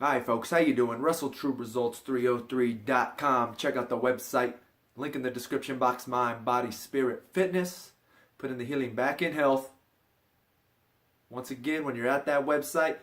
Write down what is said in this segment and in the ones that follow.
Hi folks, how you doing? Russell TruResults303.com. Check out the website. Link in the description box. Mind, body, spirit, fitness. Putting the healing back in health. Once again, when you're at that website,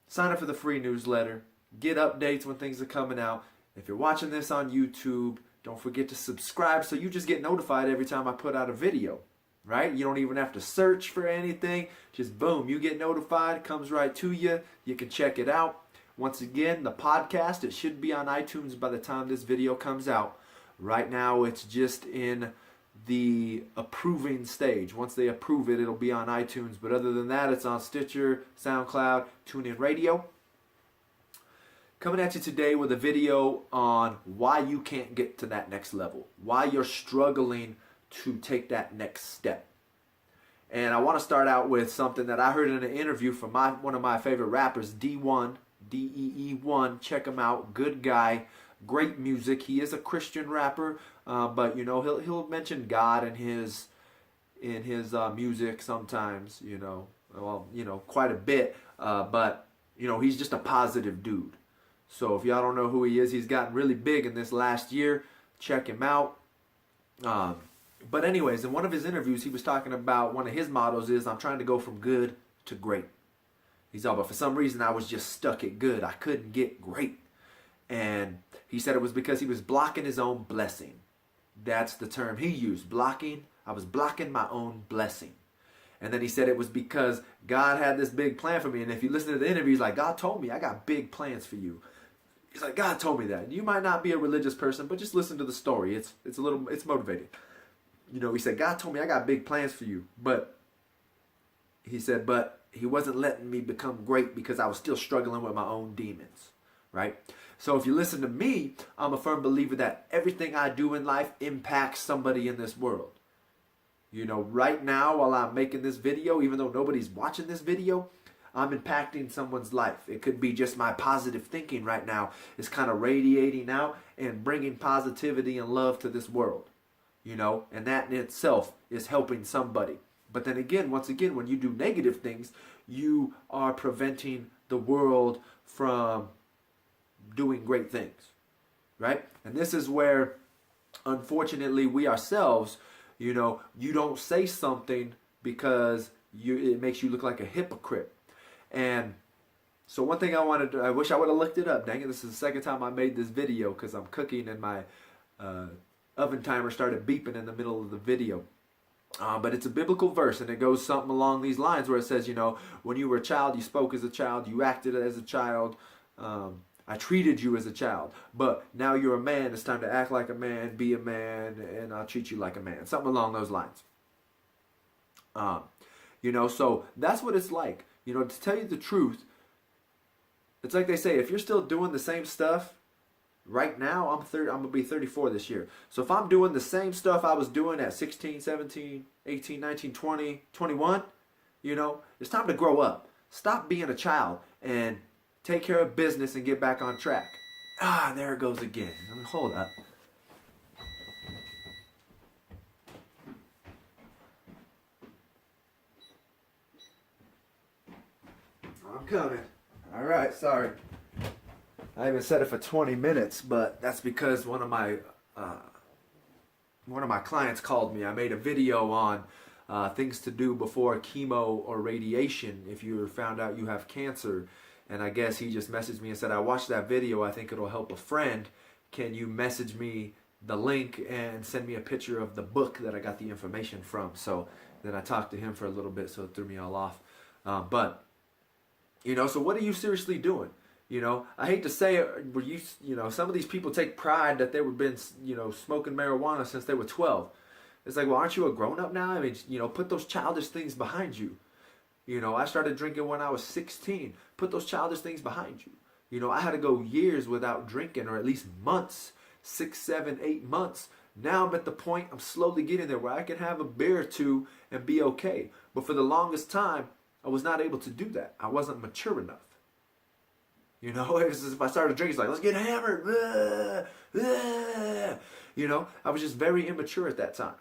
sign up for the free newsletter. Get updates when things are coming out. If you're watching this on YouTube, don't forget to subscribe so you just get notified every time I put out a video. Right? You don't even have to search for anything. Just boom, you get notified. It comes right to you. You can check it out. Once again, the podcast, it should be on iTunes by the time this video comes out. Right now, it's just in the approving stage. Once they approve it, it'll be on iTunes. But other than that, it's on Stitcher, SoundCloud, TuneIn Radio. Coming at you today with a video on why you can't get to that next level. Why you're struggling to take that next step. And I want to start out with something that I heard in an interview from one of my favorite rappers, D1, D-E-E-1. Check him out. Good guy. Great music. He is a Christian rapper, but you know he'll mention God in his music sometimes. Quite a bit. But he's just a positive dude. So if y'all don't know who he is, he's gotten really big in this last year. Check him out. But anyways, in one of his interviews, he was talking about one of his mottos is, I'm trying to go from good to great. He's all, but for some reason, I was just stuck at good. I couldn't get great. And he said it was because he was blocking his own blessing. That's the term he used, blocking. I was blocking my own blessing. And then he said it was because God had this big plan for me. And if you listen to the interview, he's like, God told me I got big plans for you. He's like, God told me that. You might not be a religious person, but just listen to the story. It's motivating. He said, God told me I got big plans for you. But he said, but he wasn't letting me become great because I was still struggling with my own demons. Right? So if you listen to me, I'm a firm believer that everything I do in life impacts somebody in this world. Right now while I'm making this video, even though nobody's watching this video, I'm impacting someone's life. It could be just my positive thinking right now is kind of radiating out and bringing positivity and love to this world. And that in itself is helping somebody. But then again, once again, when you do negative things, you are preventing the world from doing great things, right? And this is where, unfortunately, we ourselves, you don't say something because it makes you look like a hypocrite. And so one thing I wish I would have looked it up. Dang it, this is the second time I made this video because I'm cooking and my oven timer started beeping in the middle of the video. But it's a biblical verse, and it goes something along these lines where it says, when you were a child, you spoke as a child, you acted as a child, I treated you as a child, but now you're a man, it's time to act like a man, be a man, and I'll treat you like a man. Something along those lines. So that's what it's like. To tell you the truth, it's like they say, if you're still doing the same stuff, right now, I'm going to be 34 this year. So if I'm doing the same stuff I was doing at 16, 17, 18, 19, 20, 21, it's time to grow up. Stop being a child and take care of business and get back on track. There it goes again. Hold up. I'm coming. All right, sorry. I even set it for 20 minutes, but that's because one of my clients called me. I made a video on things to do before chemo or radiation if you found out you have cancer. And I guess he just messaged me and said, I watched that video. I think it'll help a friend. Can you message me the link and send me a picture of the book that I got the information from? So then I talked to him for a little bit, so it threw me all off. So what are you seriously doing? I hate to say it, but some of these people take pride that they've been, smoking marijuana since they were 12. It's like, well, aren't you a grown-up now? I mean, put those childish things behind you. I started drinking when I was 16. Put those childish things behind you. I had to go years without drinking, or at least months, 6, 7, 8 months. Now I'm at the point, I'm slowly getting there where I can have a beer or two and be okay. But for the longest time, I was not able to do that. I wasn't mature enough. It was if I started drinking, it's like, let's get hammered. I was just very immature at that time.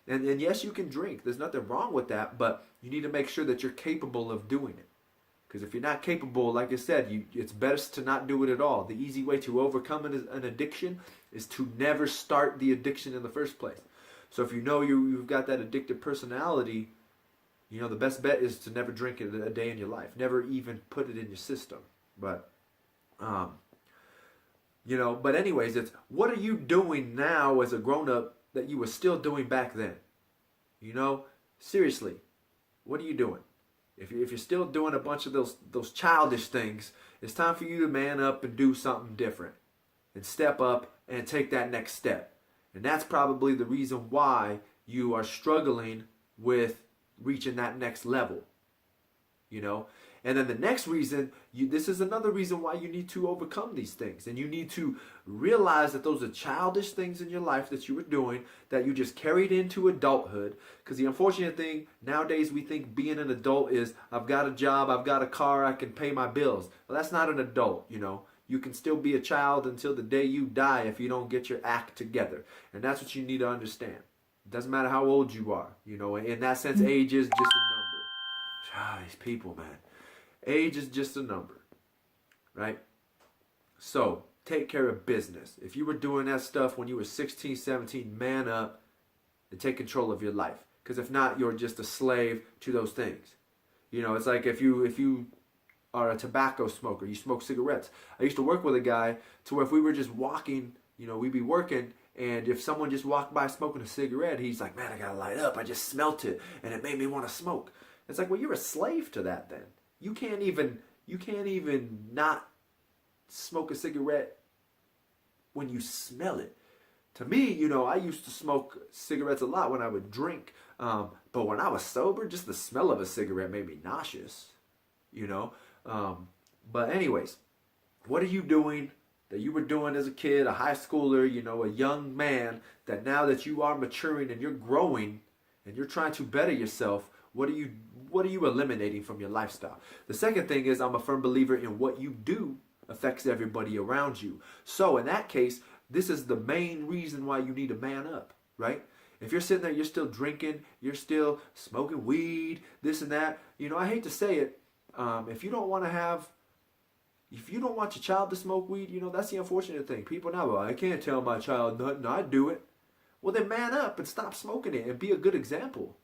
And yes, you can drink. There's nothing wrong with that, but you need to make sure that you're capable of doing it. Because if you're not capable, like I said, it's best to not do it at all. The easy way to overcome an addiction is to never start the addiction in the first place. So if you know you've got that addictive personality, the best bet is to never drink it a day in your life. Never even put it in your system. But, but anyways, it's what are you doing now as a grown-up that you were still doing back then? Seriously, what are you doing? If you're still doing a bunch of those childish things, it's time for you to man up and do something different. And step up and take that next step. And that's probably the reason why you are struggling with reaching that next level. And then the next reason, this is another reason why you need to overcome these things. And you need to realize that those are childish things in your life that you were doing that you just carried into adulthood. Because the unfortunate thing, nowadays we think being an adult is, I've got a job, I've got a car, I can pay my bills. Well, that's not an adult, You can still be a child until the day you die if you don't get your act together. And that's what you need to understand. It doesn't matter how old you are. In that sense, age is just a number. These people, man. Age is just a number, right? So, take care of business. If you were doing that stuff when you were 16, 17, man up and take control of your life. Because if not, you're just a slave to those things. It's like if you are a tobacco smoker, you smoke cigarettes. I used to work with a guy to where if we were just walking, we'd be working, and if someone just walked by smoking a cigarette, he's like, man, I gotta light up. I just smelt it, and it made me want to smoke. It's like, well, you're a slave to that then. You can't even not smoke a cigarette when you smell it. To me, I used to smoke cigarettes a lot when I would drink. But when I was sober, just the smell of a cigarette made me nauseous, But anyways, what are you doing that you were doing as a kid, a high schooler, a young man, that now that you are maturing and you're growing and you're trying to better yourself, what are you eliminating from your lifestyle? The second thing is, I'm a firm believer in what you do affects everybody around you. So in that case, this is the main reason why you need to man up, right? If you're sitting there, you're still drinking, you're still smoking weed, this and that, I hate to say it, if you don't want your child to smoke weed, that's the unfortunate thing. People now, well, I can't tell my child nothing, I do it. Well, then man up and stop smoking it and be a good example.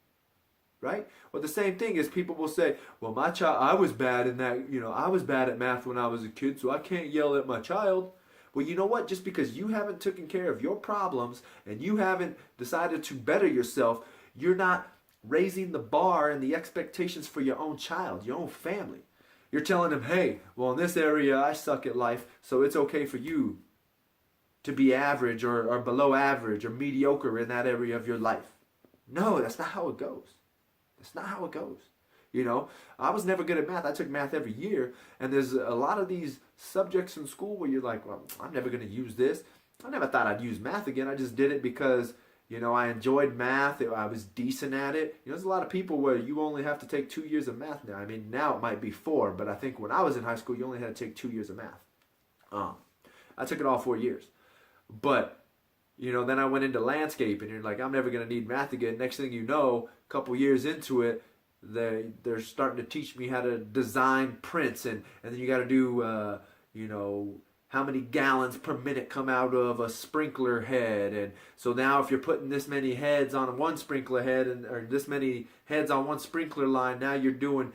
Right? Well, the same thing is people will say, well, my child, I was bad in that, I was bad at math when I was a kid, so I can't yell at my child. Well, you know what? Just because you haven't taken care of your problems and you haven't decided to better yourself, you're not raising the bar and the expectations for your own child, your own family. You're telling them, hey, well, in this area, I suck at life, so it's okay for you to be average or below average or mediocre in that area of your life. No, that's not how it goes. That's not how it goes. I was never good at math. I took math every year. And there's a lot of these subjects in school where you're like, well, I'm never going to use this. I never thought I'd use math again. I just did it because, I enjoyed math. I was decent at it. There's a lot of people where you only have to take 2 years of math now. I mean, now it might be 4, but I think when I was in high school, you only had to take 2 years of math. I took it all 4 years. But, then I went into landscape, and you're like, I'm never going to need math again. Next thing you know, a couple years into it, they're starting to teach me how to design prints, and then you got to do, how many gallons per minute come out of a sprinkler head. And so now if you're putting this many heads on one sprinkler head or this many heads on one sprinkler line, now you're doing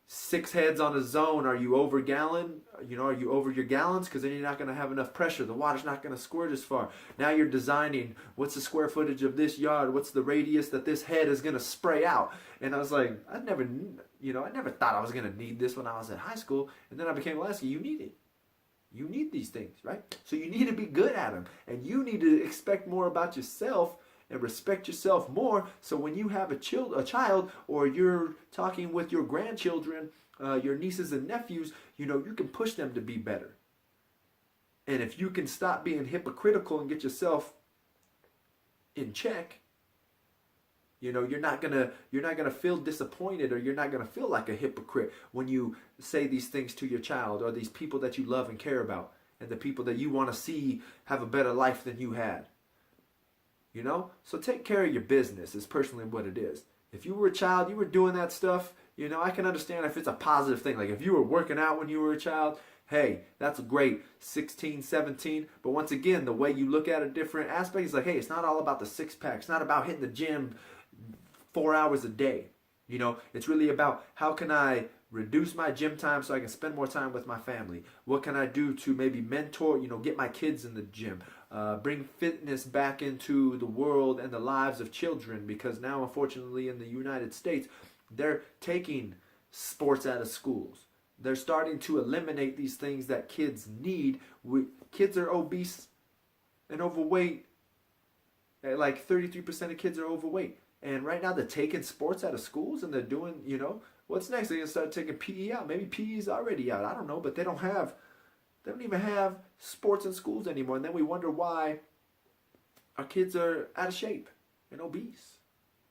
6 heads on a zone. Are you over gallon? Are you over your gallons? Because then you're not going to have enough pressure. The water's not going to squirt as far. Now you're designing, what's the square footage of this yard? What's the radius that this head is going to spray out? And I was like, I never thought I was going to need this when I was in high school. And then I became a landscape. You need it. You need these things, right? So you need to be good at them. And you need to expect more about yourself and respect yourself more. So when you have a child, or you're talking with your grandchildren, your nieces and nephews, you can push them to be better. And if you can stop being hypocritical and get yourself in check, you're not gonna feel disappointed, or you're not gonna feel like a hypocrite when you say these things to your child, or these people that you love and care about, and the people that you want to see have a better life than you had. So take care of your business is personally what it is. If you were a child, you were doing that stuff, I can understand if it's a positive thing. Like if you were working out when you were a child, hey, that's great, 16, 17. But once again, the way you look at a different aspect is like, hey, it's not all about the six pack. It's not about hitting the gym 4 hours a day. It's really about how can I reduce my gym time so I can spend more time with my family? What can I do to maybe mentor, get my kids in the gym? Bring fitness back into the world and the lives of children, because now, unfortunately, in the United States, they're taking sports out of schools. They're starting to eliminate these things that kids need. Kids are obese and overweight. Like 33% of kids are overweight. And right now they're taking sports out of schools and they're doing, what's next? They're going to start taking PE out. Maybe PE is already out. I don't know, but they don't even have sports in schools anymore. And then we wonder why our kids are out of shape and obese.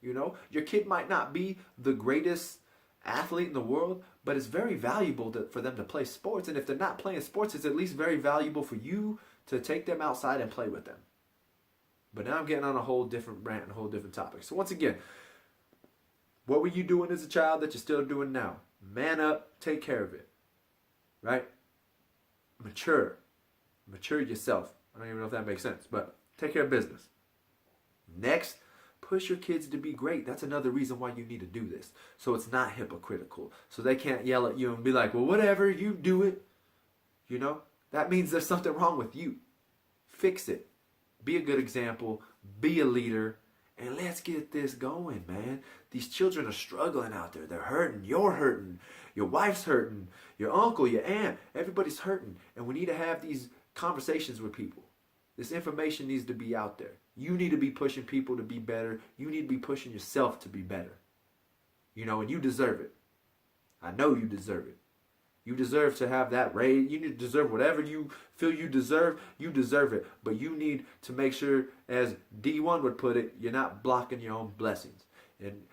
Your kid might not be the greatest athlete in the world, but it's very valuable for them to play sports. And if they're not playing sports, it's at least very valuable for you to take them outside and play with them. But now I'm getting on a whole different rant and a whole different topic. So once again, what were you doing as a child that you're still doing now? Man up, take care of it. Right? Mature yourself. I don't even know if that makes sense, but take care of business. Next, push your kids to be great. That's another reason why you need to do this. So it's not hypocritical. So they can't yell at you and be like, well, whatever, you do it. That means there's something wrong with you. Fix it. Be a good example. Be a leader. And let's get this going, man. These children are struggling out there. They're hurting. You're hurting. Your wife's hurting. Your uncle, your aunt. Everybody's hurting. And we need to have these conversations with people. This information needs to be out there. You need to be pushing people to be better. You need to be pushing yourself to be better. And you deserve it. I know you deserve it. You deserve to have that raise. You deserve whatever you feel you deserve. You deserve it. But you need to make sure, as D1 would put it, you're not blocking your own blessings. And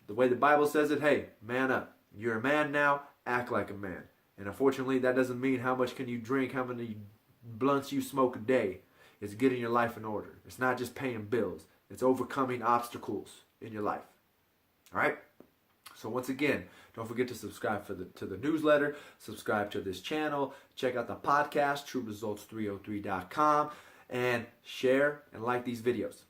the way the Bible says it, hey, man up. You're a man now, act like a man. And unfortunately, that doesn't mean how much can you drink, how many blunts you smoke a day. It's getting your life in order. It's not just paying bills. It's overcoming obstacles in your life. All right? So once again, don't forget to subscribe to the newsletter, subscribe to this channel, check out the podcast, TruResults303.com, and share and like these videos.